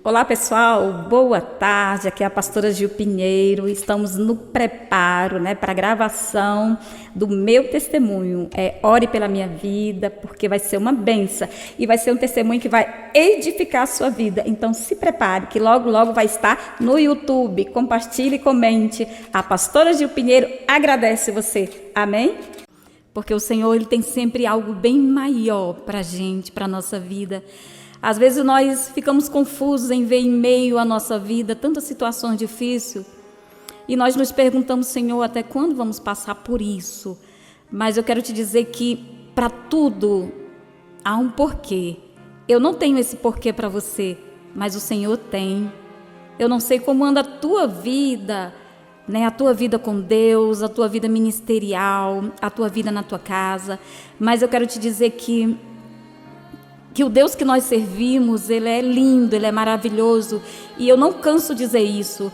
Olá pessoal, boa tarde, aqui é a pastora Gil Pinheiro, estamos no preparo para a gravação do meu testemunho, ore pela minha vida, porque vai ser uma bênção e vai ser um testemunho que vai edificar a sua vida, então se prepare que logo logo vai estar no YouTube, compartilhe e comente, a pastora Gil Pinheiro agradece você, amém? Porque o Senhor ele tem sempre algo bem maior para a gente, para a nossa vida. Às vezes nós ficamos confusos em ver em meio à nossa vida tantas situações difíceis e nós nos perguntamos, Senhor, até quando vamos passar por isso? Mas eu quero te dizer que para tudo há um porquê. Eu não tenho esse porquê para você, mas o Senhor tem. Eu não sei como anda a tua vida, a tua vida com Deus, a tua vida ministerial, a tua vida na tua casa, mas eu quero te dizer que o Deus que nós servimos, Ele é lindo, Ele é maravilhoso, e eu não canso de dizer isso.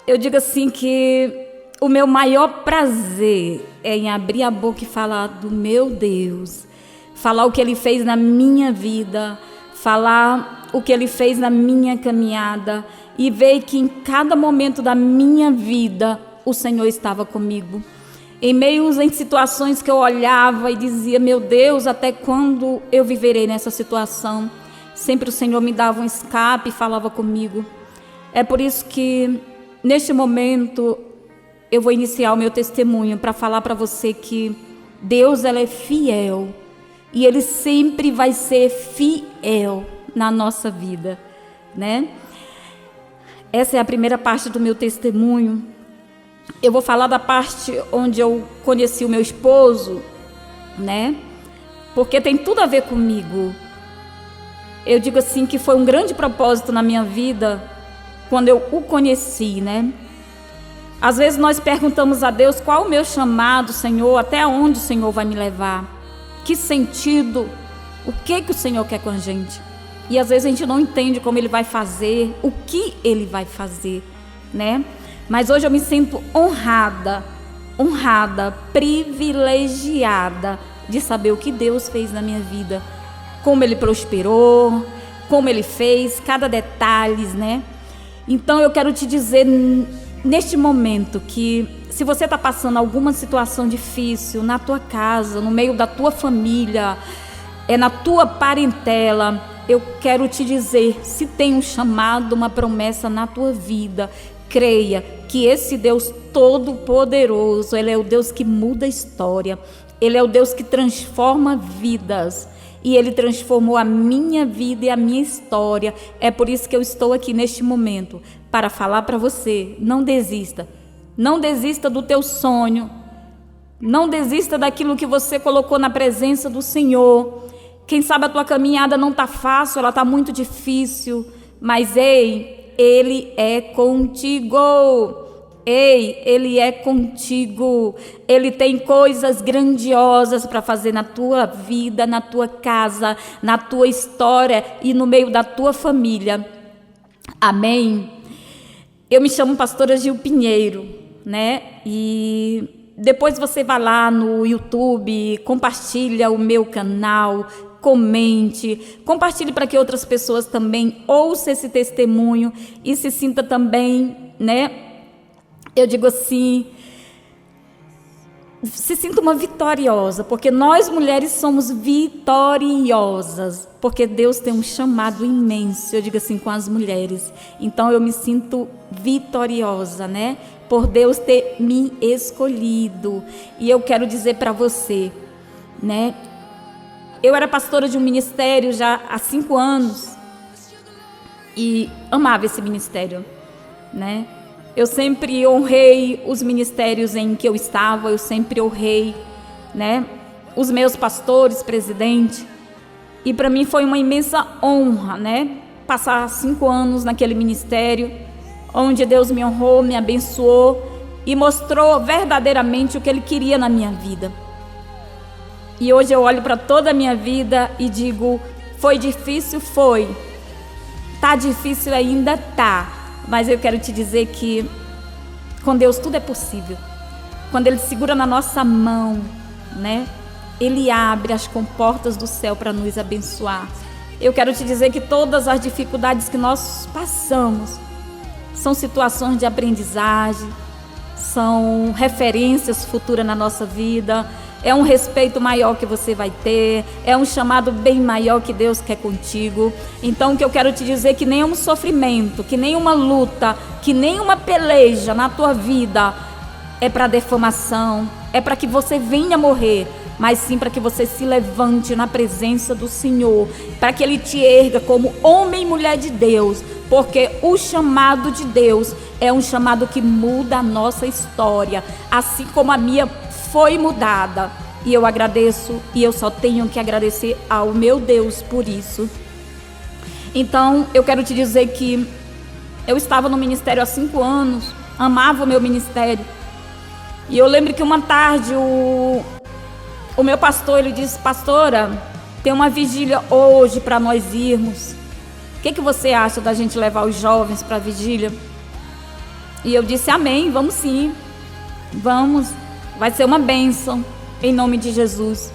Eu digo assim que o meu maior prazer é em abrir a boca e falar do meu Deus, falar o que Ele fez na minha vida, falar o que Ele fez na minha caminhada, e ver que em cada momento da minha vida o Senhor estava comigo. Em situações que eu olhava e dizia, meu Deus, até quando eu viverei nessa situação? Sempre o Senhor me dava um escape e falava comigo. É por isso que, neste momento, eu vou iniciar o meu testemunho para falar para você que Deus é fiel e Ele sempre vai ser fiel na nossa vida, Essa é a primeira parte do meu testemunho. Eu vou falar da parte onde eu conheci o meu esposo, Porque tem tudo a ver comigo. Eu digo assim que foi um grande propósito na minha vida quando eu o conheci, Às vezes nós perguntamos a Deus qual o meu chamado, Senhor, até onde o Senhor vai me levar? Que sentido? O que o Senhor quer com a gente? E às vezes a gente não entende como Ele vai fazer, o que Ele vai fazer, Mas hoje eu me sinto honrada, privilegiada de saber o que Deus fez na minha vida, como Ele prosperou, como Ele fez, cada detalhe, Então eu quero te dizer neste momento que se você está passando alguma situação difícil na tua casa, no meio da tua família, na tua parentela, eu quero te dizer, se tem um chamado, uma promessa na tua vida, creia que esse Deus todo-poderoso, Ele é o Deus que muda a história, Ele é o Deus que transforma vidas, e Ele transformou a minha vida e a minha história. É por isso que eu estou aqui neste momento, para falar para você, não desista do teu sonho, não desista daquilo que você colocou na presença do Senhor. Quem sabe a tua caminhada não está fácil, ela está muito difícil, mas Ele é contigo. Ele é contigo. Ele tem coisas grandiosas para fazer na tua vida, na tua casa, na tua história e no meio da tua família. Amém? Eu me chamo pastora Gil Pinheiro, E depois você vai lá no YouTube, compartilha o meu canal, compartilhe para que outras pessoas também ouçam esse testemunho e se sinta também, Eu digo assim, se sinta uma vitoriosa, porque nós mulheres somos vitoriosas, porque Deus tem um chamado imenso, eu digo assim, com as mulheres. Então eu me sinto vitoriosa, por Deus ter me escolhido. E eu quero dizer para você, Eu era pastora de um ministério já há 5 anos e amava esse ministério, Eu sempre honrei os ministérios em que eu estava, eu sempre honrei, os meus pastores, presidente. E para mim foi uma imensa honra, passar 5 anos naquele ministério, onde Deus me honrou, me abençoou e mostrou verdadeiramente o que Ele queria na minha vida. E hoje eu olho para toda a minha vida e digo, foi difícil? Foi. Tá difícil ainda? Tá. Mas eu quero te dizer que com Deus tudo é possível. Quando Ele segura na nossa mão, Ele abre as comportas do céu para nos abençoar. Eu quero te dizer que todas as dificuldades que nós passamos são situações de aprendizagem, são referências futuras na nossa vida, é um respeito maior que você vai ter, é um chamado bem maior que Deus quer contigo. Então o que eu quero te dizer é que nenhum sofrimento, que nenhuma luta, que nenhuma peleja na tua vida é para defamação, é para que você venha morrer, mas sim para que você se levante na presença do Senhor, para que Ele te erga como homem e mulher de Deus, porque o chamado de Deus é um chamado que muda a nossa história, assim como a minha foi mudada. E eu agradeço, e eu só tenho que agradecer ao meu Deus por isso. Então eu quero te dizer que eu estava no ministério há 5 anos, amava o meu ministério, e eu lembro que uma tarde o meu pastor, ele disse: pastora, tem uma vigília hoje para nós irmos. O que você acha da gente levar os jovens para a vigília? E eu disse: amém, vamos sim, vamos, vai ser uma bênção, em nome de Jesus.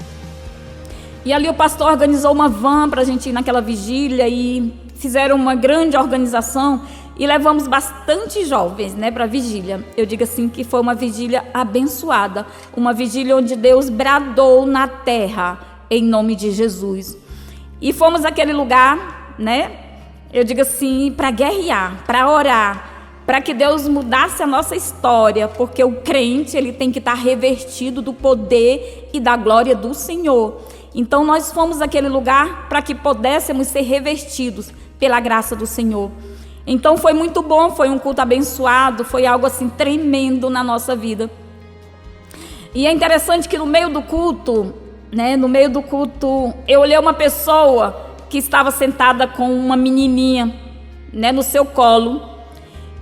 E ali o pastor organizou uma van para a gente ir naquela vigília e fizeram uma grande organização e levamos bastante jovens, né, para a vigília. Eu digo assim que foi uma vigília abençoada, uma vigília onde Deus bradou na terra, em nome de Jesus. E fomos àquele lugar, né, eu digo assim, para guerrear, para orar, para que Deus mudasse a nossa história, porque o crente, ele tem que estar revestido do poder e da glória do Senhor. Então nós fomos àquele lugar para que pudéssemos ser revestidos pela graça do Senhor. Então foi muito bom, foi um culto abençoado, foi algo assim tremendo na nossa vida. E é interessante que no meio do culto, né, eu olhei uma pessoa que estava sentada com uma menininha, né, no seu colo.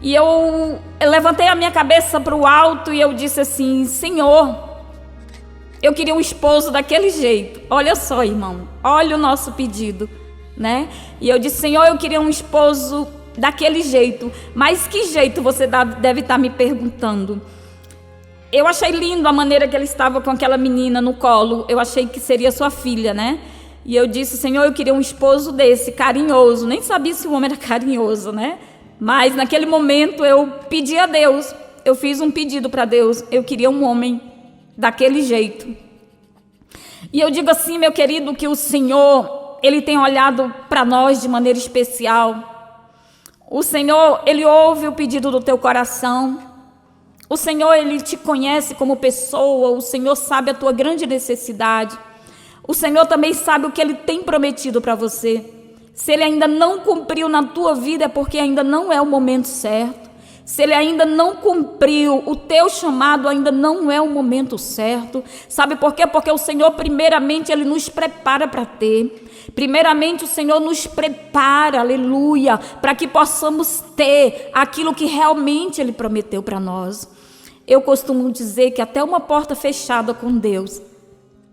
E eu levantei a minha cabeça para o alto e eu disse assim: Senhor, eu queria um esposo daquele jeito. Olha só, irmão, olha o nosso pedido, né? E eu disse: Senhor, eu queria um esposo daquele jeito. Mas que jeito, você deve estar me perguntando. Eu achei lindo a maneira que ele estava com aquela menina no colo. Eu achei que seria sua filha, né? E eu disse: Senhor, eu queria um esposo desse, carinhoso. Nem sabia se o homem era carinhoso, né? Mas naquele momento eu pedi a Deus, eu fiz um pedido para Deus. Eu queria um homem daquele jeito. E eu digo assim, meu querido, que o Senhor, Ele tem olhado para nós de maneira especial. O Senhor, Ele ouve o pedido do teu coração. O Senhor, Ele te conhece como pessoa. O Senhor sabe a tua grande necessidade. O Senhor também sabe o que Ele tem prometido para você. Se Ele ainda não cumpriu na tua vida, é porque ainda não é o momento certo. Se Ele ainda não cumpriu o teu chamado, ainda não é o momento certo. Sabe por quê? Porque o Senhor, primeiramente, Ele nos prepara para ter. Primeiramente, o Senhor nos prepara, aleluia, para que possamos ter aquilo que realmente Ele prometeu para nós. Eu costumo dizer que até uma porta fechada com Deus,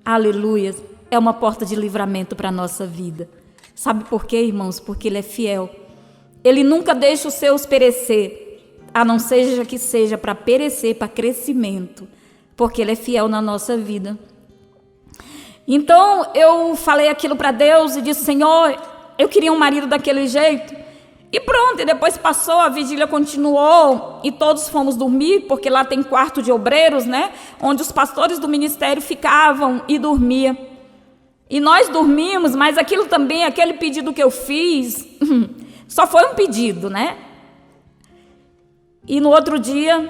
aleluia, é uma porta de livramento para a nossa vida. Sabe por quê, irmãos? Porque Ele é fiel. Ele nunca deixa os seus perecer, a não seja que seja para perecer, para crescimento, porque Ele é fiel na nossa vida. Então eu falei aquilo para Deus e disse: Senhor, eu queria um marido daquele jeito. E pronto, e depois passou, a vigília continuou e todos fomos dormir, porque lá tem quarto de obreiros, né? Onde os pastores do ministério ficavam e dormiam. E nós dormimos, mas aquilo também, aquele pedido que eu fiz, só foi um pedido, né? E no outro dia,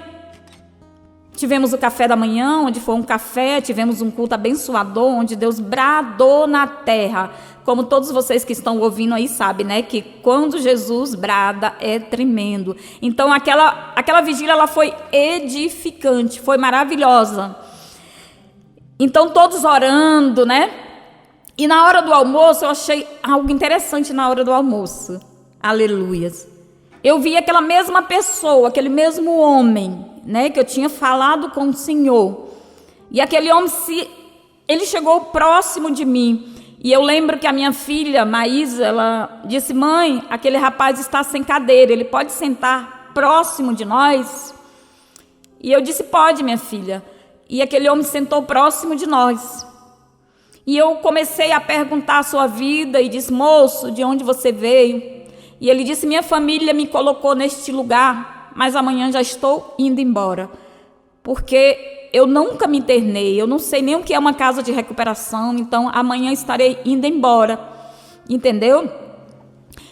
tivemos o café da manhã, onde foi um café, tivemos um culto abençoador, onde Deus bradou na terra. Como todos vocês que estão ouvindo aí sabem, né? Que quando Jesus brada é tremendo. Então aquela vigília, ela foi edificante, foi maravilhosa. Então todos orando, né? E na hora do almoço, eu achei algo interessante na hora do almoço. Aleluias. Eu vi aquela mesma pessoa, aquele mesmo homem, né, que eu tinha falado com o Senhor. E aquele homem, ele chegou próximo de mim. E eu lembro que a minha filha, Maísa, ela disse: mãe, aquele rapaz está sem cadeira, ele pode sentar próximo de nós? E eu disse: pode, minha filha. E aquele homem sentou próximo de nós. E eu comecei a perguntar a sua vida e disse: moço, de onde você veio? E ele disse: minha família me colocou neste lugar, mas amanhã já estou indo embora, porque eu nunca me internei, eu não sei nem o que é uma casa de recuperação, então amanhã estarei indo embora, entendeu?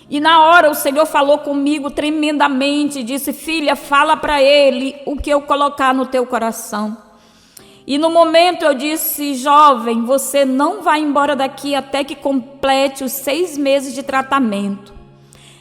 E na hora o Senhor falou comigo tremendamente, disse: filha, fala para ele o que eu colocar no teu coração. E no momento eu disse: jovem, você não vai embora daqui até que complete os 6 meses de tratamento.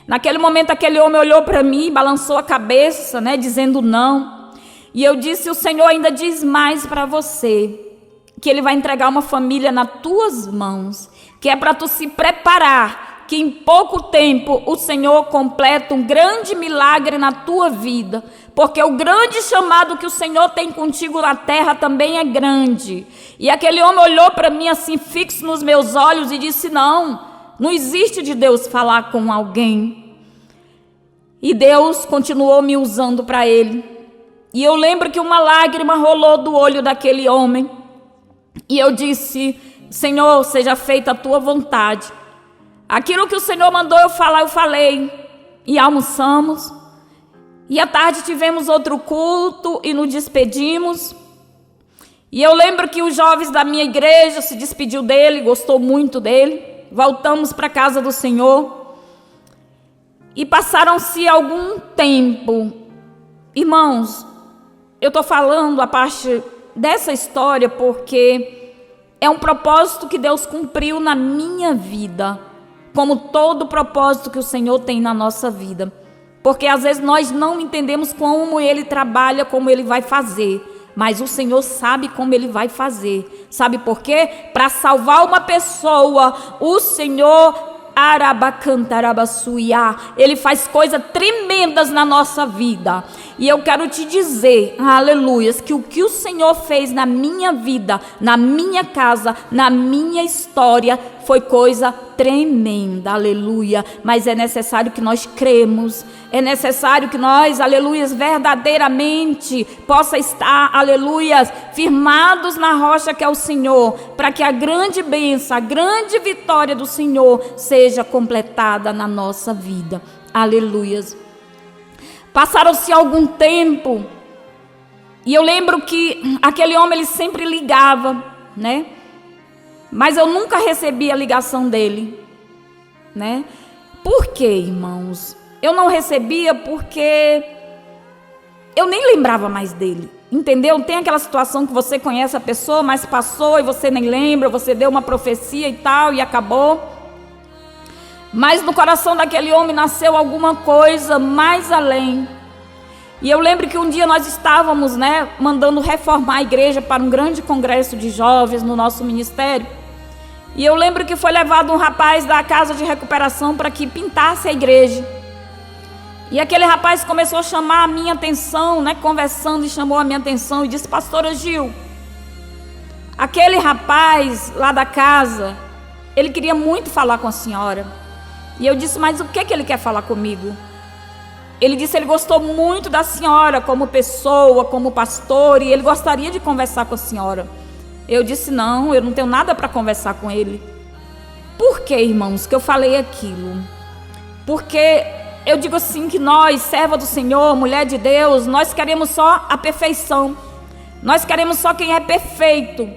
Naquele momento aquele homem olhou para mim, balançou a cabeça, né, dizendo não. E eu disse: o Senhor ainda diz mais para você, que Ele vai entregar uma família nas tuas mãos, que é para tu se preparar, que em pouco tempo o Senhor completa um grande milagre na tua vida, porque o grande chamado que o Senhor tem contigo na terra também é grande. E aquele homem olhou para mim assim, fixo nos meus olhos, e disse: não existe de Deus falar com alguém. E Deus continuou me usando para ele. E eu lembro que uma lágrima rolou do olho daquele homem, e eu disse: Senhor, seja feita a tua vontade. Aquilo que o Senhor mandou eu falar, eu falei. E almoçamos. E à tarde tivemos outro culto e nos despedimos. E eu lembro que os jovens da minha igreja se despediu dele, gostou muito dele. Voltamos para a casa do Senhor. E passaram-se algum tempo. Irmãos, eu estou falando a parte dessa história porque é um propósito que Deus cumpriu na minha vida, como todo propósito que o Senhor tem na nossa vida. Porque às vezes nós não entendemos como Ele trabalha, como Ele vai fazer. Mas o Senhor sabe como Ele vai fazer. Sabe por quê? Para salvar uma pessoa, o Senhor Ele faz coisas tremendas na nossa vida. E eu quero te dizer, aleluias, que o que o Senhor fez na minha vida, na minha casa, na minha história, foi coisa tremenda, aleluia. Mas é necessário que nós cremos, é necessário que nós, aleluias, verdadeiramente possa estar, aleluias, firmados na rocha que é o Senhor, para que a grande bênção, a grande vitória do Senhor seja completada na nossa vida, aleluias. Passaram-se algum tempo, e eu lembro que aquele homem, ele sempre ligava, né? Mas eu nunca recebi a ligação dele, né? Por quê, irmãos? Eu não recebia porque eu nem lembrava mais dele, entendeu? Tem aquela situação que você conhece a pessoa, mas passou e você nem lembra, você deu uma profecia e tal, e acabou. Mas no coração daquele homem nasceu alguma coisa mais além. E eu lembro que um dia nós estávamos, né, mandando reformar a igreja para um grande congresso de jovens no nosso ministério. E eu lembro que foi levado um rapaz da casa de recuperação para que pintasse a igreja. E aquele rapaz começou a chamar a minha atenção, né, conversando, e chamou a minha atenção e disse: pastora Gil, aquele rapaz lá da casa, ele queria muito falar com a senhora. E eu disse: mas o que ele quer falar comigo? Ele disse: ele gostou muito da senhora como pessoa, como pastor, e ele gostaria de conversar com a senhora. Eu disse: não, eu não tenho nada para conversar com ele. Por que, irmãos, que eu falei aquilo? Porque eu digo assim, que nós, serva do Senhor, mulher de Deus, nós queremos só a perfeição. Nós queremos só quem é perfeito.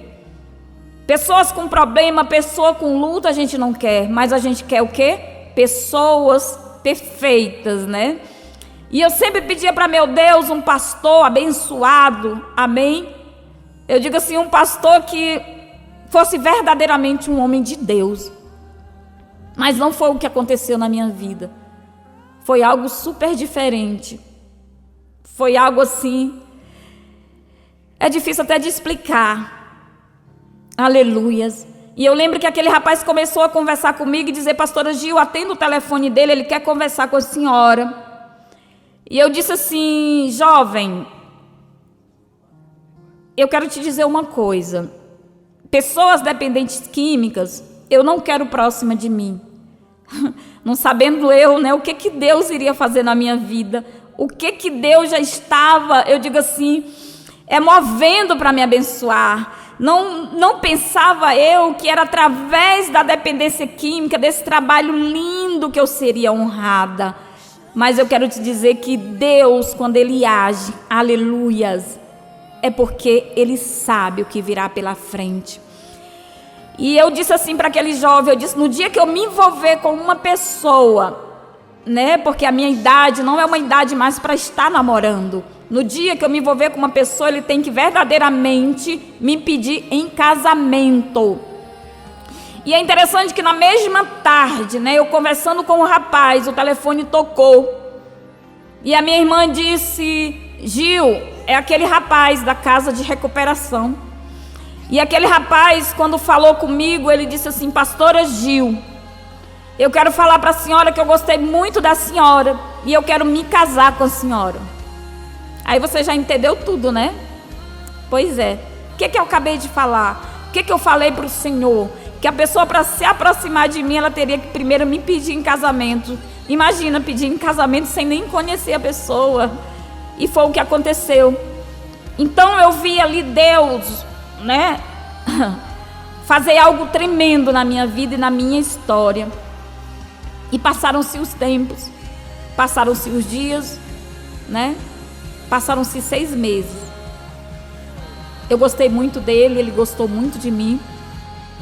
Pessoas com problema, pessoa com luta, a gente não quer. Mas a gente quer o quê? Pessoas perfeitas, né? E eu sempre pedia para meu Deus um pastor abençoado, amém? Eu digo assim, um pastor que fosse verdadeiramente um homem de Deus. Mas não foi o que aconteceu na minha vida. Foi algo super diferente. Foi algo assim, é difícil até de explicar. Aleluias. E eu lembro que aquele rapaz começou a conversar comigo e dizer: pastora Gil, atenda o telefone dele, ele quer conversar com a senhora. E eu disse assim: jovem, eu quero te dizer uma coisa. Pessoas dependentes químicas, eu não quero próxima de mim. Não sabendo eu, né, o que Deus iria fazer na minha vida. O que Deus já estava, eu digo assim, movendo para me abençoar. Não pensava eu que era através da dependência química, desse trabalho lindo, que eu seria honrada. Mas eu quero te dizer que Deus, quando Ele age, aleluias, é porque Ele sabe o que virá pela frente. E eu disse assim para aquele jovem, eu disse, no dia que eu me envolver com uma pessoa, né, porque a minha idade não é uma idade mais para estar namorando. No dia que eu me envolver com uma pessoa, ele tem que verdadeiramente me pedir em casamento. E é interessante que na mesma tarde, né, eu conversando com o rapaz, o telefone tocou. E a minha irmã disse, Gil, é aquele rapaz da casa de recuperação. E aquele rapaz, quando falou comigo, ele disse assim, pastora Gil, eu quero falar para a senhora que eu gostei muito da senhora e eu quero me casar com a senhora. Aí você já entendeu tudo, né? Pois é. O que eu acabei de falar? O que eu falei para o Senhor? Que a pessoa, para se aproximar de mim, ela teria que primeiro me pedir em casamento. Imagina, pedir em casamento sem nem conhecer a pessoa. E foi o que aconteceu. Então eu vi ali Deus, né, fazer algo tremendo na minha vida e na minha história. E passaram-se os tempos, passaram-se os dias, né? Passaram-se 6 meses. Eu gostei muito dele, ele gostou muito de mim.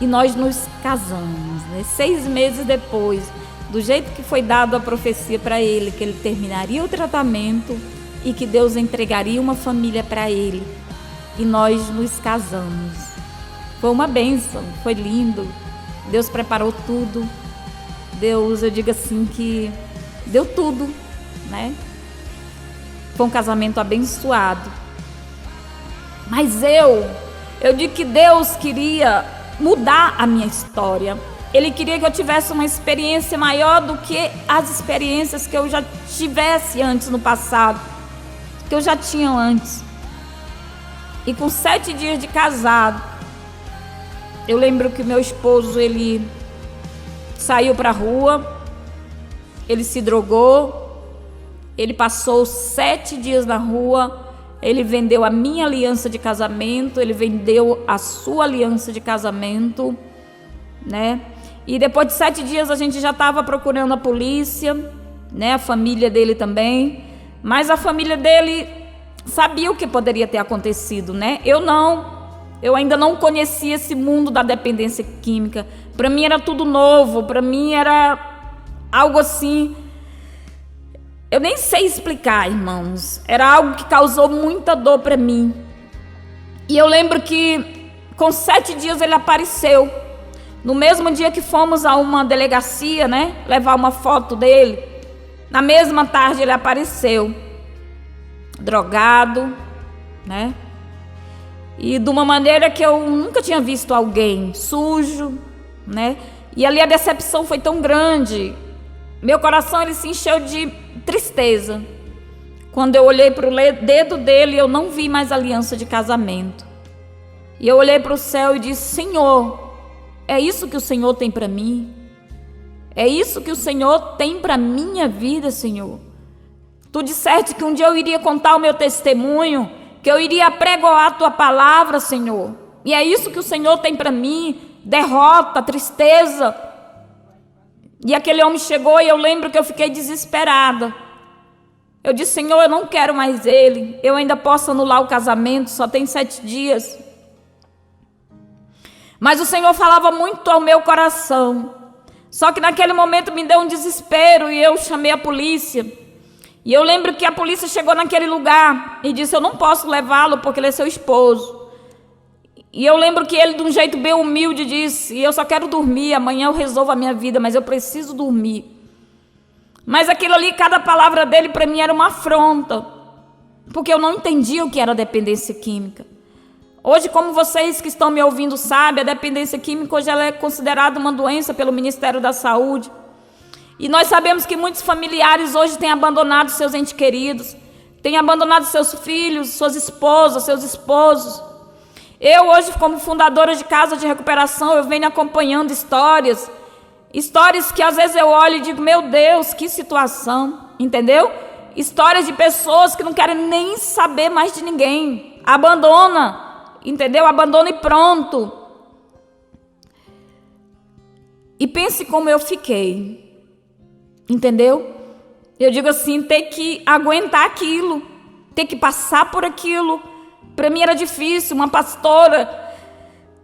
E nós nos casamos, né? 6 meses depois, do jeito que foi dado a profecia para ele, que ele terminaria o tratamento e que Deus entregaria uma família para ele. E nós nos casamos. Foi uma bênção, foi lindo. Deus preparou tudo. Deus, eu digo assim, que deu tudo, né? Foi um casamento abençoado. Mas eu digo que Deus queria mudar a minha história. Ele queria que eu tivesse uma experiência maior do que as experiências que eu já tivesse antes no passado, que eu já tinha antes. E com 7 dias de casado, eu lembro que meu esposo, ele saiu para a rua, ele se drogou, ele passou 7 dias na rua, ele vendeu a minha aliança de casamento, ele vendeu a sua aliança de casamento, né? E depois de 7 dias a gente já estava procurando a polícia, né? A família dele também, mas a família dele sabia o que poderia ter acontecido, né? Eu ainda não conhecia esse mundo da dependência química. Para mim era tudo novo, para mim era algo assim, eu nem sei explicar, irmãos. Era algo que causou muita dor para mim. E eu lembro que com 7 dias ele apareceu. No mesmo dia que fomos a uma delegacia, né, levar uma foto dele, na mesma tarde ele apareceu, drogado, né? E de uma maneira que eu nunca tinha visto alguém, sujo, né? E ali a decepção foi tão grande. Meu coração, ele se encheu de tristeza. Quando eu olhei para o dedo dele, eu não vi mais aliança de casamento. E eu olhei para o céu e disse, Senhor, é isso que o Senhor tem para mim? É isso que o Senhor tem para minha vida, Senhor? Tu disseste que um dia eu iria contar o meu testemunho, que eu iria apregoar a tua palavra, Senhor. E é isso que o Senhor tem para mim? Derrota, tristeza. E aquele homem chegou e eu lembro que eu fiquei desesperada. Eu disse, Senhor, eu não quero mais ele. Eu ainda posso anular o casamento, só tem 7 dias. Mas o Senhor falava muito ao meu coração. Só que naquele momento me deu um desespero e eu chamei a polícia. E eu lembro que a polícia chegou naquele lugar e disse, eu não posso levá-lo porque ele é seu esposo. E eu lembro que ele, de um jeito bem humilde, disse, eu só quero dormir, amanhã eu resolvo a minha vida, mas eu preciso dormir. Mas aquilo ali, cada palavra dele para mim era uma afronta, porque eu não entendia o que era dependência química. Hoje, como vocês que estão me ouvindo sabem, a dependência química hoje ela é considerada uma doença pelo Ministério da Saúde. E nós sabemos que muitos familiares hoje têm abandonado seus entes queridos, têm abandonado seus filhos, suas esposas, seus esposos. Eu hoje, como fundadora de casa de recuperação, eu venho acompanhando histórias que às vezes eu olho e digo, meu Deus, que situação, entendeu? Histórias de pessoas que não querem nem saber mais de ninguém, abandona entendeu? Abandono e pronto. E pense como eu fiquei, entendeu? Eu digo assim, ter que aguentar aquilo, ter que passar por aquilo. Para mim era difícil, uma pastora,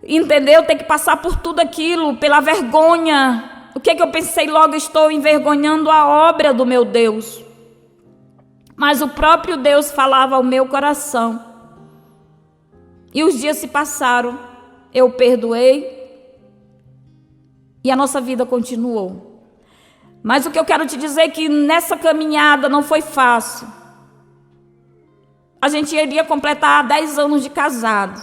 entendeu? Ter que passar por tudo aquilo, pela vergonha. O que é que eu pensei logo? Estou envergonhando a obra do meu Deus. Mas o próprio Deus falava ao meu coração. E os dias se passaram, eu perdoei e a nossa vida continuou. Mas o que eu quero te dizer é que nessa caminhada não foi fácil. A gente iria completar 10 anos de casado.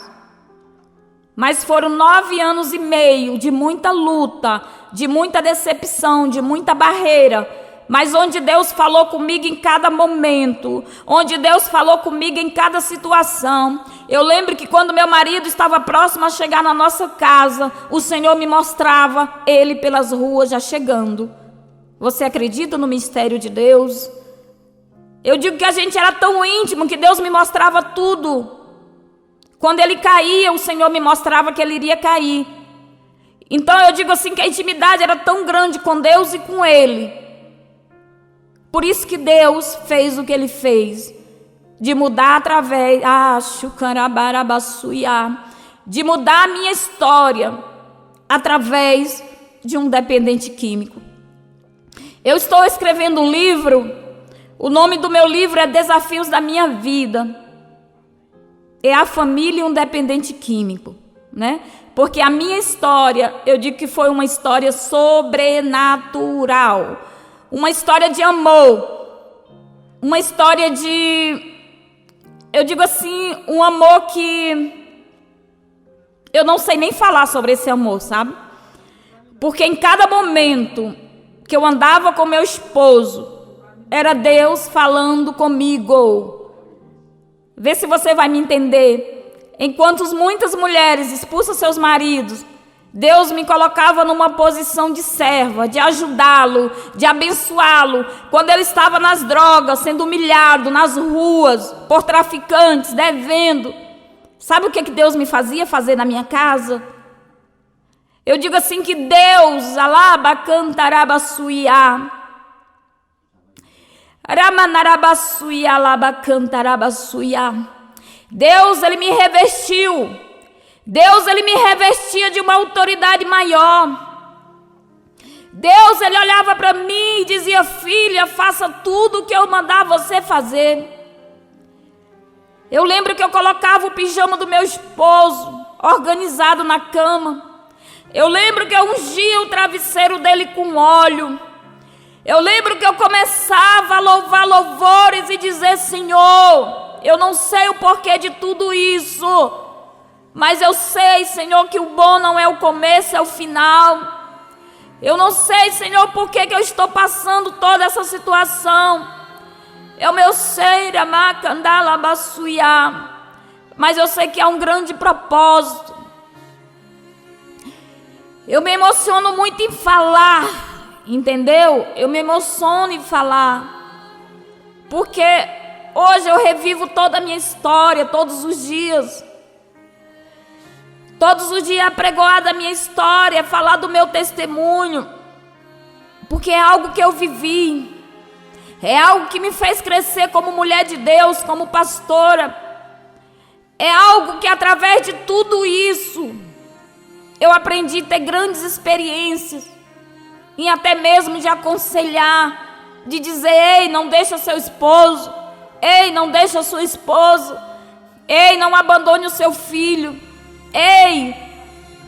Mas foram 9 anos e meio de muita luta, de muita decepção, de muita barreira. Mas onde Deus falou comigo em cada momento, onde Deus falou comigo em cada situação. Eu lembro que quando meu marido estava próximo a chegar na nossa casa, o Senhor me mostrava ele pelas ruas já chegando. Você acredita no mistério de Deus? Eu digo que a gente era tão íntimo que Deus me mostrava tudo. Quando ele caía, o Senhor me mostrava que ele iria cair. Então eu digo assim que a intimidade era tão grande com Deus e com ele. Por isso que Deus fez o que ele fez. De mudar através... de mudar a minha história através de um dependente químico. Eu estou escrevendo um livro, o nome do meu livro é Desafios da Minha Vida. É a família e um dependente químico, né? Porque a minha história, eu digo que foi uma história sobrenatural. Uma história de amor. Uma história de... Eu digo assim, um amor que... Eu não sei nem falar sobre esse amor, sabe? Porque em cada momento que eu andava com meu esposo, era Deus falando comigo. Vê se você vai me entender. Enquanto muitas mulheres expulsam seus maridos, Deus me colocava numa posição de serva, de ajudá-lo, de abençoá-lo. Quando ele estava nas drogas, sendo humilhado nas ruas, por traficantes, devendo. Sabe o que Deus me fazia fazer na minha casa? Eu digo assim que Deus, alabacantarabaçuiá, ramanarabaçuiá, alabacantarabaçuiá. Deus, ele me revestiu. Deus, ele me revestia de uma autoridade maior. Deus, ele olhava para mim e dizia: filha, faça tudo o que eu mandar você fazer. Eu lembro que eu colocava o pijama do meu esposo organizado na cama. Eu lembro que eu ungia o travesseiro dele com óleo. Eu lembro que eu começava a louvar louvores e dizer: Senhor, eu não sei o porquê de tudo isso, mas eu sei, Senhor, que o bom não é o começo, é o final. Eu não sei, Senhor, por que eu estou passando toda essa situação. Eu meu sei, mas eu sei que há um grande propósito. Eu me emociono muito em falar, entendeu? Eu me emociono em falar, porque hoje eu revivo toda a minha história, todos os dias. Todos os dias apregoar da minha história, falar do meu testemunho, porque é algo que eu vivi, é algo que me fez crescer como mulher de Deus, como pastora. É algo que através de tudo isso, eu aprendi a ter grandes experiências, e até mesmo de aconselhar, de dizer: ei, não deixa seu esposo, ei, não deixa sua esposa, ei, não abandone o seu filho, ei,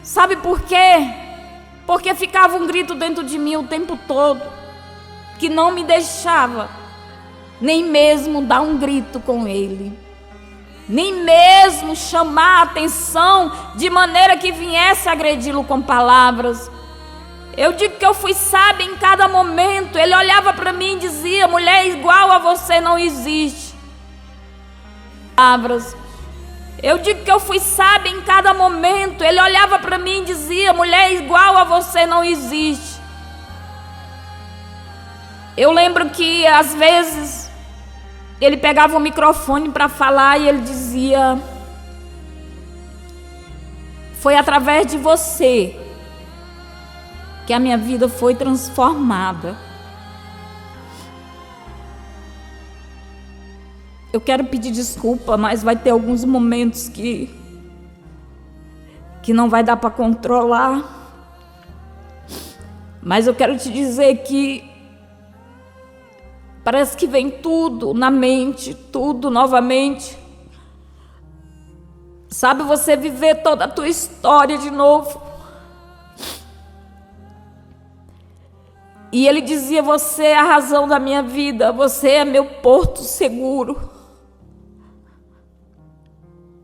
sabe por quê? Porque ficava um grito dentro de mim o tempo todo, que não me deixava nem mesmo dar um grito com ele, nem mesmo chamar a atenção de maneira que viesse agredi-lo com palavras. Eu digo que eu fui sábia em cada momento. Ele olhava para mim e dizia: mulher igual a você não existe. Palavras. Eu digo que eu fui sábia em cada momento. Ele olhava para mim e dizia: mulher igual a você não existe. Eu lembro que às vezes ele pegava o microfone para falar e ele dizia: Foi através de você que a minha vida foi transformada. Eu quero pedir desculpa, mas vai ter alguns momentos que não vai dar para controlar. Mas eu quero te dizer que parece que vem tudo na mente, tudo novamente. Sabe, você viver toda a tua história de novo. E ele dizia: você é a razão da minha vida, você é meu porto seguro.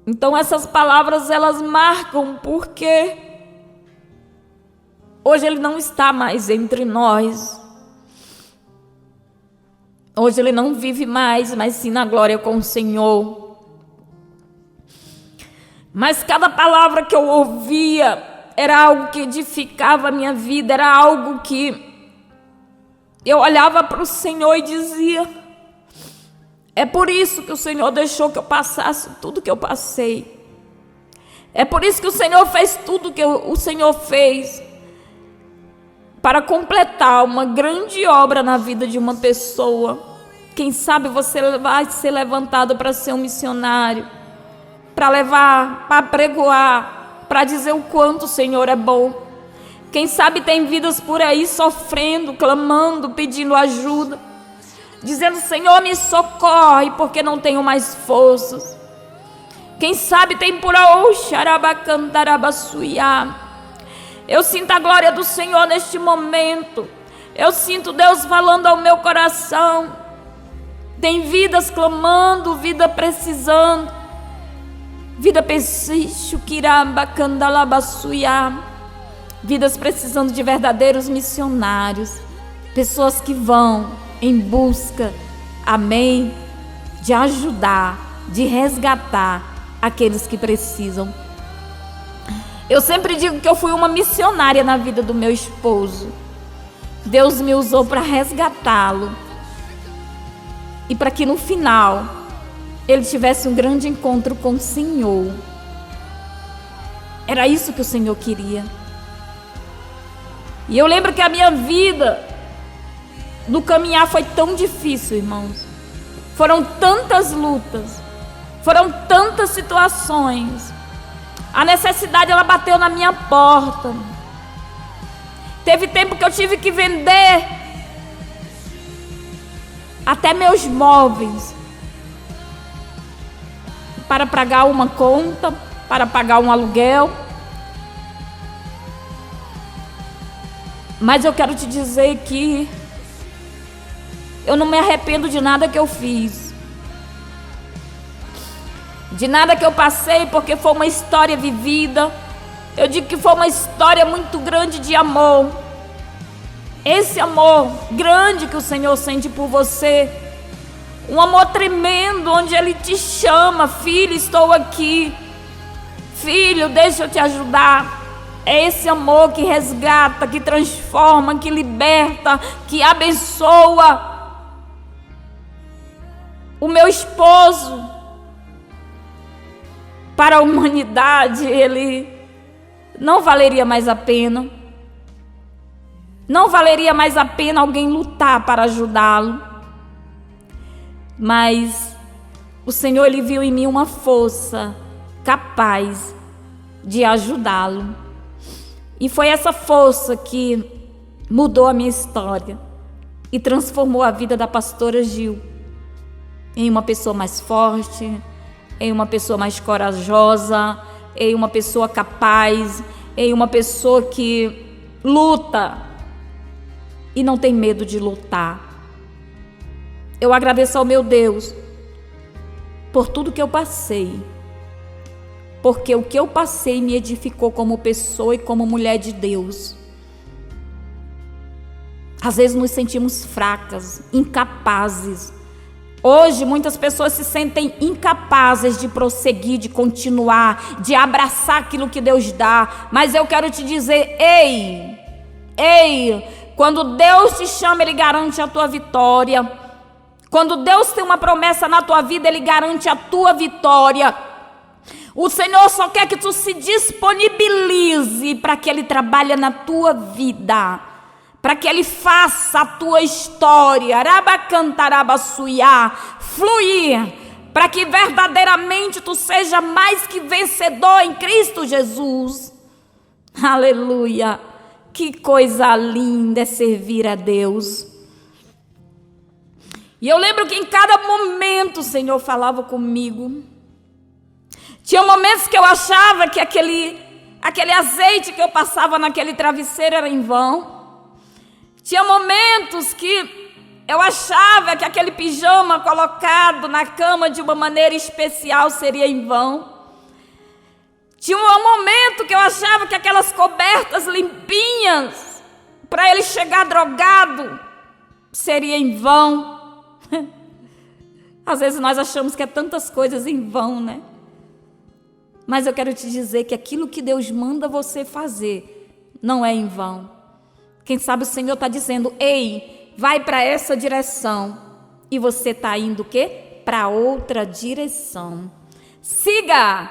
Então essas palavras, elas marcam, porque hoje ele não está mais entre nós. Hoje ele não vive mais, mas sim na glória com o Senhor. Mas cada palavra que eu ouvia era algo que edificava a minha vida, era algo que eu olhava para o Senhor e dizia: é por isso que o Senhor deixou que eu passasse tudo que eu passei. É por isso que o Senhor fez tudo que o Senhor fez, para completar uma grande obra na vida de uma pessoa. Quem sabe você vai ser levantado para ser um missionário, para levar, para pregoar, para dizer o quanto o Senhor é bom. Quem sabe tem vidas por aí sofrendo, clamando, pedindo ajuda, dizendo: Senhor, me socorre, porque não tenho mais forças. Quem sabe tem por aí, eu sinto a glória do Senhor neste momento. Eu sinto Deus falando ao meu coração. Tem vidas clamando, vida precisando, vida vidas precisando de verdadeiros missionários, pessoas que vão em busca, amém, de ajudar, de resgatar aqueles que precisam. Eu sempre digo que eu fui uma missionária na vida do meu esposo. Deus me usou para resgatá-lo e para que no final ele tivesse um grande encontro com o Senhor. Era isso que o Senhor queria. E eu lembro que a minha vida no caminhar foi tão difícil, irmãos. Foram tantas lutas, foram tantas situações. A necessidade, ela bateu na minha porta. Teve tempo que eu tive que vender até meus móveis para pagar uma conta, para pagar um aluguel. Mas eu quero te dizer que eu não me arrependo de nada que eu fiz, de nada que eu passei, porque foi uma história vivida. Eu digo que foi uma história muito grande de amor. Esse amor grande que o Senhor sente por você, um amor tremendo, onde Ele te chama: filho, estou aqui, filho, deixa eu te ajudar. É esse amor que resgata, que transforma, que liberta, que abençoa. O meu esposo, para a humanidade, ele não valeria mais a pena. Não valeria mais a pena alguém lutar para ajudá-lo. Mas o Senhor, Ele viu em mim uma força capaz de ajudá-lo. E foi essa força que mudou a minha história e transformou a vida da pastora Gil em uma pessoa mais forte, em uma pessoa mais corajosa, em uma pessoa capaz, em uma pessoa que luta e não tem medo de lutar. Eu agradeço ao meu Deus por tudo que eu passei, porque o que eu passei me edificou como pessoa e como mulher de Deus. Às vezes nos sentimos fracas, incapazes. Hoje muitas pessoas se sentem incapazes de prosseguir, de continuar, de abraçar aquilo que Deus dá. Mas eu quero te dizer: ei, quando Deus te chama, Ele garante a tua vitória. Quando Deus tem uma promessa na tua vida, Ele garante a tua vitória. O Senhor só quer que tu se disponibilize para que Ele trabalhe na tua vida, para que Ele faça a tua história, fluir, para que verdadeiramente tu seja mais que vencedor em Cristo Jesus. Aleluia! Que coisa linda é servir a Deus. E eu lembro que em cada momento o Senhor falava comigo. Tinha momentos que eu achava que aquele azeite que eu passava naquele travesseiro era em vão. Tinha momentos que eu achava que aquele pijama colocado na cama de uma maneira especial seria em vão. Tinha um momento que eu achava que aquelas cobertas limpinhas, para ele chegar drogado, seria em vão. Às vezes nós achamos que é tantas coisas em vão, né? Mas eu quero te dizer que aquilo que Deus manda você fazer não é em vão. Quem sabe o Senhor está dizendo: ei, vai para essa direção. E você está indo o quê? Para outra direção. Siga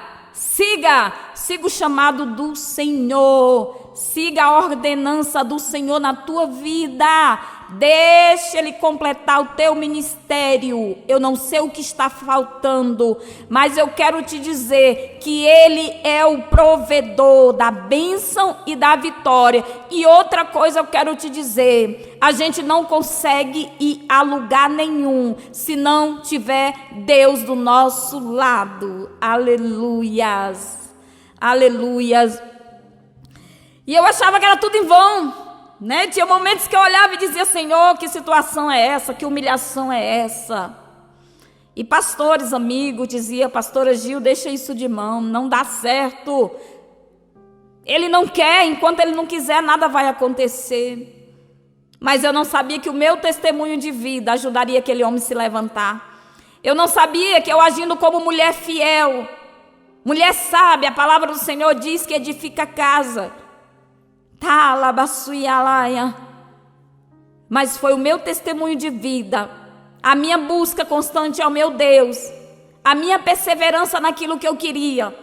o chamado do Senhor. Siga a ordenança do Senhor na tua vida. Deixa Ele completar o teu ministério. Eu não sei o que está faltando, mas eu quero te dizer que Ele é o provedor da bênção e da vitória. E outra coisa eu quero te dizer: a gente não consegue ir a lugar nenhum se não tiver Deus do nosso lado. Aleluias, aleluias. E eu achava que era tudo em vão, né? Tinha momentos que eu olhava e dizia: Senhor, que situação é essa? Que humilhação é essa? E pastores, amigos, dizia: pastora Gil, deixa isso de mão, não dá certo. Ele não quer, enquanto ele não quiser, nada vai acontecer. Mas eu não sabia que o meu testemunho de vida ajudaria aquele homem a se levantar. Eu não sabia que eu, agindo como mulher fiel, mulher sábia, a palavra do Senhor diz que edifica a casa. Mas foi o meu testemunho de vida, a minha busca constante ao meu Deus, a minha perseverança naquilo que eu queria,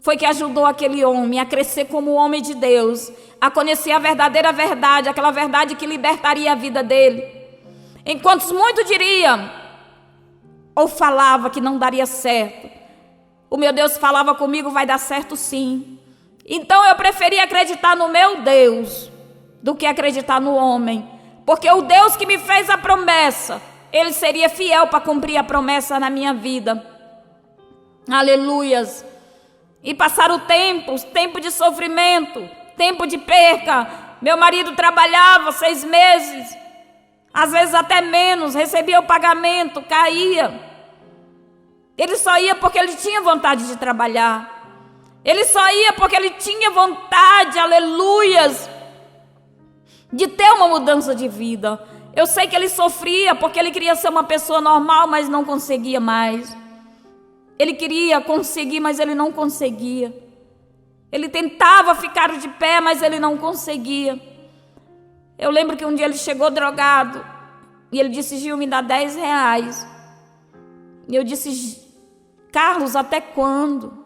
foi que ajudou aquele homem a crescer como homem de Deus, a conhecer a verdadeira verdade, aquela verdade que libertaria a vida dele. Enquanto muitos diriam ou falava que não daria certo, o meu Deus falava comigo: vai dar certo sim. Então eu preferia acreditar no meu Deus do que acreditar no homem, porque o Deus que me fez a promessa, Ele seria fiel para cumprir a promessa na minha vida. Aleluias. E passaram tempo de sofrimento, tempo de perca. Meu marido trabalhava 6 meses, às vezes até menos, recebia o pagamento, caía. Ele só ia porque ele tinha vontade de trabalhar. Ele só ia porque ele tinha vontade, aleluias, de ter uma mudança de vida. Eu sei que ele sofria porque ele queria ser uma pessoa normal, mas não conseguia mais. Ele queria conseguir, mas ele não conseguia. Ele tentava ficar de pé, mas ele não conseguia. Eu lembro que um dia ele chegou drogado e ele disse: Gil, me dá 10 reais. E eu disse: Carlos, até quando?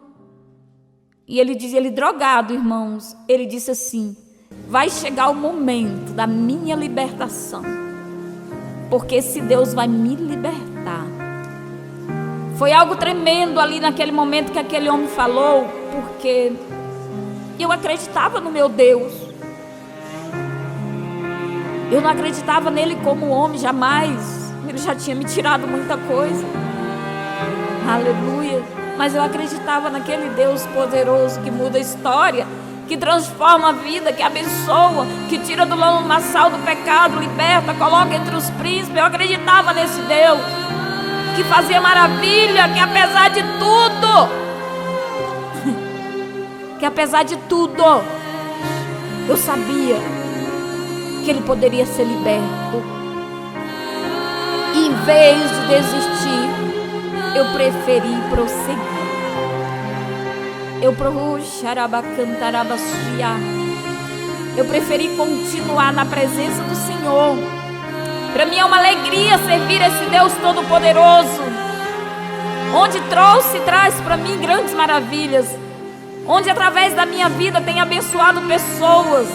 E ele dizia, ele drogado, irmãos, ele disse assim: vai chegar o momento da minha libertação, porque esse Deus vai me libertar. Foi algo tremendo ali naquele momento que aquele homem falou, porque eu acreditava no meu Deus. Eu não acreditava nele como homem, jamais. Ele já tinha me tirado muita coisa. Aleluia. Mas eu acreditava naquele Deus poderoso que muda a história, que transforma a vida, que abençoa, que tira do lamaçal do pecado, liberta, coloca entre os príncipes. Eu acreditava nesse Deus que fazia maravilha, que apesar de tudo, eu sabia que ele poderia ser liberto. E em vez de desistir, eu preferi prosseguir. Eu preferi continuar na presença do Senhor. Para mim é uma alegria servir esse Deus Todo-Poderoso. onde trouxe e traz para mim grandes maravilhas, onde através da minha vida tem abençoado pessoas,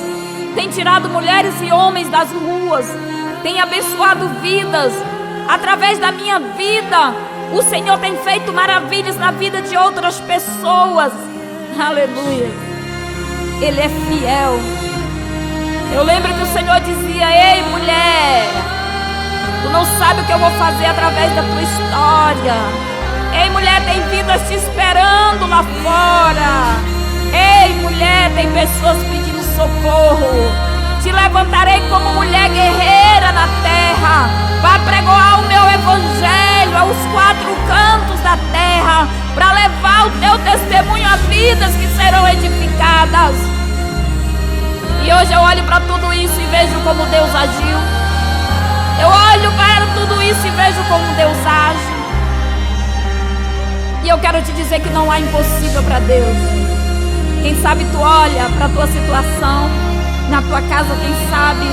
tem tirado mulheres e homens das ruas, tem abençoado vidas. Através da minha vida, o Senhor tem feito maravilhas na vida de outras pessoas. Aleluia. Ele é fiel. Eu lembro que o Senhor dizia: ei, mulher, tu não sabe o que eu vou fazer através da tua história. Ei, mulher, tem vidas te esperando lá fora. Ei, mulher, tem pessoas pedindo socorro. Te levantarei como mulher guerreira na terra. Vá pregoar o meu evangelho aos 4 cantos da terra, para levar o teu testemunho a vidas que serão edificadas. E hoje eu olho para tudo isso e vejo como Deus agiu. Eu olho para tudo isso e vejo como Deus age. E eu quero te dizer que não há impossível para Deus. Quem sabe tu olha para a tua situação, na tua casa, quem sabe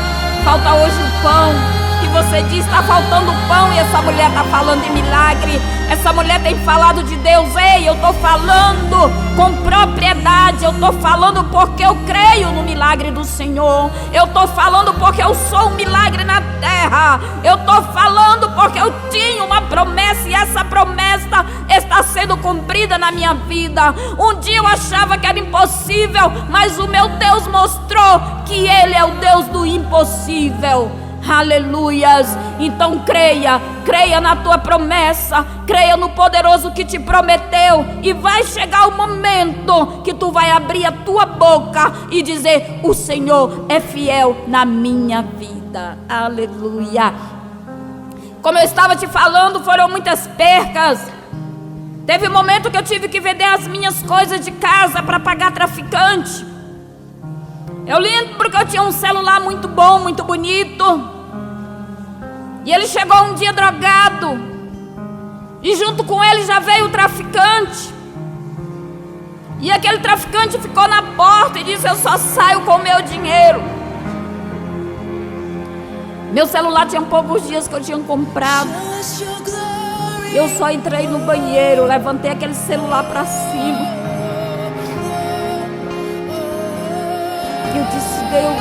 falta hoje o pão, e você diz: está faltando pão, e essa mulher está falando em milagre. Essa mulher tem falado de Deus. Ei, eu estou falando com propriedade. Eu estou falando porque eu creio no milagre do Senhor. Eu estou falando porque eu sou um milagre na terra. Eu estou falando porque eu tinha uma promessa, e essa promessa está sendo cumprida na minha vida. Um dia eu achava que era impossível, mas o meu Deus mostrou que Ele é o Deus do impossível. Aleluias. Então creia na tua promessa, creia no poderoso que te prometeu, e vai chegar o momento que tu vai abrir a tua boca e dizer: o Senhor é fiel na minha vida. Aleluia. Como eu estava te falando, foram muitas percas. Teve um momento que eu tive que vender as minhas coisas de casa para pagar traficante. Eu lembro que eu tinha um celular muito bom, muito bonito, e ele chegou um dia drogado, e junto com ele já veio o traficante. E aquele traficante ficou na porta e disse: eu só saio com o meu dinheiro. Meu celular tinha poucos dias que eu tinha comprado. Eu só entrei no banheiro, levantei aquele celular para cima. Eu disse: Deus,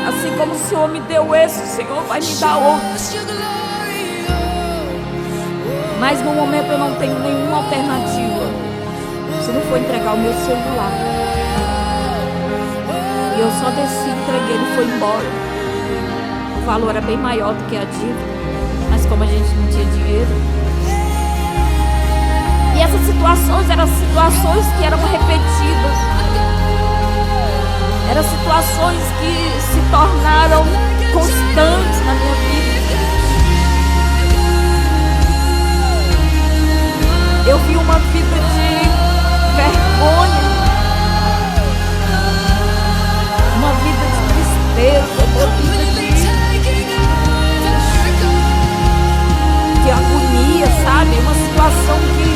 assim como o Senhor me deu esse, o Senhor vai me dar outro. Mas no momento eu não tenho nenhuma alternativa, se não for entregar o meu celular. E eu só desci, entreguei, ele foi embora. O valor era bem maior do que a dívida, mas como a gente não tinha dinheiro. E essas situações eram situações que eram repetidas. Eram situações que se tornaram constantes na minha vida. Eu vi uma vida de vergonha, uma vida de tristeza, uma vida de agonia, sabe? Uma situação que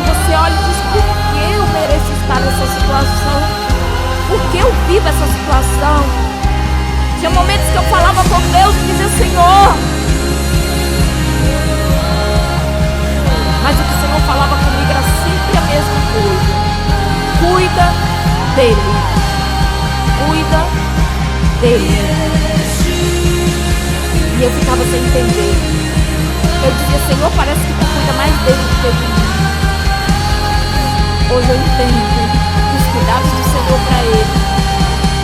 você olha e diz: por que eu mereço estar nessa situação? Por que eu vivo essa situação? Tinha momentos que eu falava com Deus e dizia: Senhor. Mas o que o Senhor falava comigo era sempre a mesma coisa: cuida dele. Cuida dele. E eu ficava sem entender. Eu dizia: Senhor, parece que tu cuida mais dele do que de mim. Hoje eu entendo que os cuidados do Senhor para ele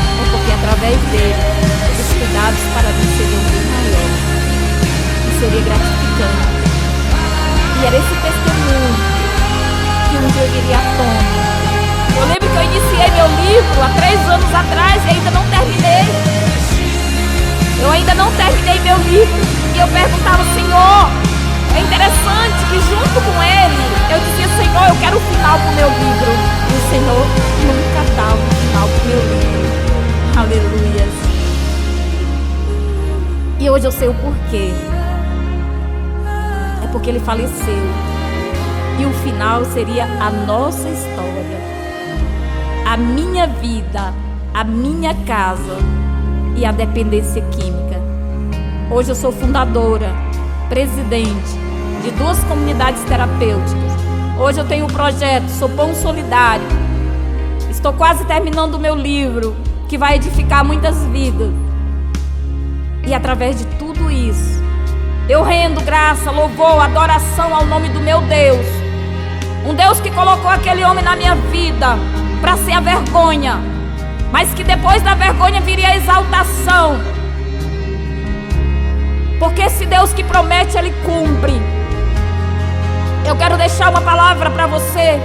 é porque através dele os cuidados para mim seriam bem maiores e seria gratificante. E era esse testemunho que um dia eu viria à tona. Eu lembro que eu iniciei meu livro há 3 anos atrás e ainda não terminei. Eu ainda não terminei meu livro. E eu perguntava: Senhor, é interessante que junto com ele eu dizia: Senhor, eu quero o final pro meu livro. E o Senhor nunca dava o final pro meu livro. Aleluia. E hoje eu sei o porquê. É porque ele faleceu. E o final seria a nossa história, a minha vida, a minha casa e a dependência química. Hoje eu sou fundadora presidente de 2 comunidades terapêuticas. Hoje eu tenho um projeto, Sou Pão Solidário. Estou quase terminando o meu livro, que vai edificar muitas vidas. E através de tudo isso, eu rendo graça, louvor, adoração ao nome do meu Deus. Um Deus que colocou aquele homem na minha vida para ser a vergonha, mas que depois da vergonha viria a exaltação. Porque esse Deus que promete, Ele cumpre. Eu quero deixar uma palavra para você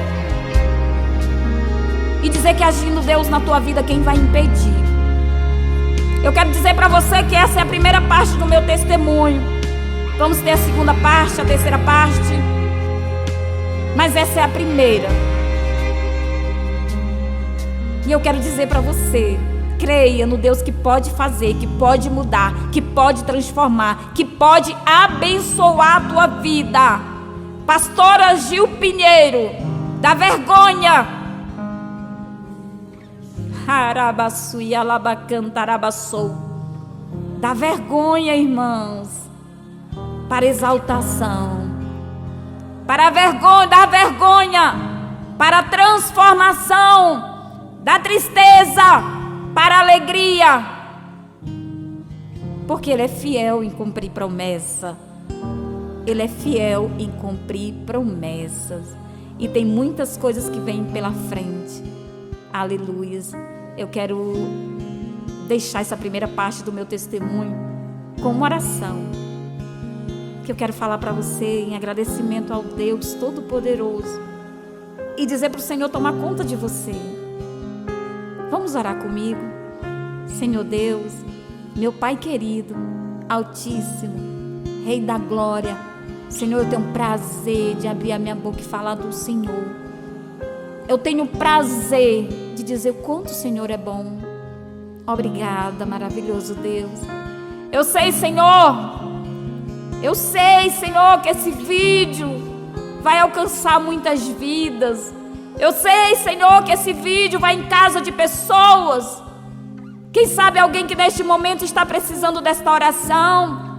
e dizer que agindo Deus na tua vida, quem vai impedir? Eu quero dizer para você que essa é a primeira parte do meu testemunho. Vamos ter a segunda parte, a terceira parte, mas essa é a primeira. E eu quero dizer para você: creia no Deus que pode fazer, que pode mudar, que pode transformar, que pode abençoar a tua vida. Pastora Gil Pinheiro, da vergonha. Da vergonha, irmãos, para exaltação. Para a vergonha, da vergonha, para a transformação. Da tristeza para a alegria. Porque Ele é fiel em cumprir promessa. Ele é fiel em cumprir promessas. E tem muitas coisas que vêm pela frente. Aleluia. Eu quero deixar essa primeira parte do meu testemunho com uma oração, que eu quero falar para você em agradecimento ao Deus Todo-Poderoso e dizer para o Senhor tomar conta de você. Vamos orar comigo? Senhor Deus, meu Pai querido, Altíssimo, Rei da Glória, Senhor, eu tenho prazer de abrir a minha boca e falar do Senhor. Eu tenho prazer de dizer o quanto o Senhor é bom. Obrigada, maravilhoso Deus. Eu sei, Senhor, que esse vídeo vai alcançar muitas vidas. Eu sei, Senhor, que esse vídeo vai em casa de pessoas. Quem sabe alguém que neste momento está precisando desta oração,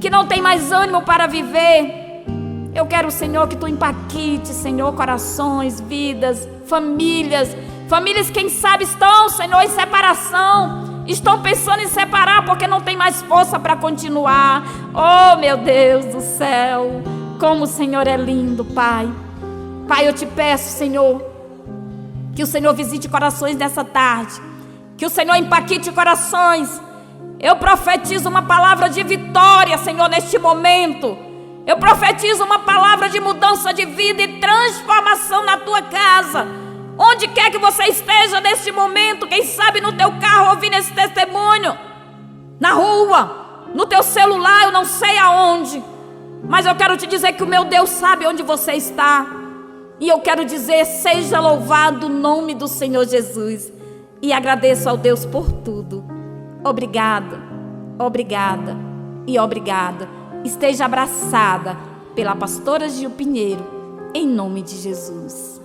que não tem mais ânimo para viver. Eu quero, Senhor, que Tu impacte, Senhor, corações, vidas, famílias. Famílias, quem sabe, estão, Senhor, em separação. Estão pensando em separar porque não tem mais força para continuar. Oh, meu Deus do céu, como o Senhor é lindo, Pai. Pai, eu te peço, Senhor, que o Senhor visite corações nessa tarde. Que o Senhor impacte corações. Eu profetizo uma palavra de vitória, Senhor, neste momento. Eu profetizo uma palavra de mudança de vida e transformação na tua casa. Onde quer que você esteja neste momento, quem sabe no teu carro ouvindo esse testemunho, na rua, no teu celular, eu não sei aonde, mas eu quero te dizer que o meu Deus sabe onde você está. E eu quero dizer, seja louvado o nome do Senhor Jesus. E agradeço ao Deus por tudo. Obrigada, obrigada e obrigada. Esteja abraçada pela pastora Gil Pinheiro, em nome de Jesus.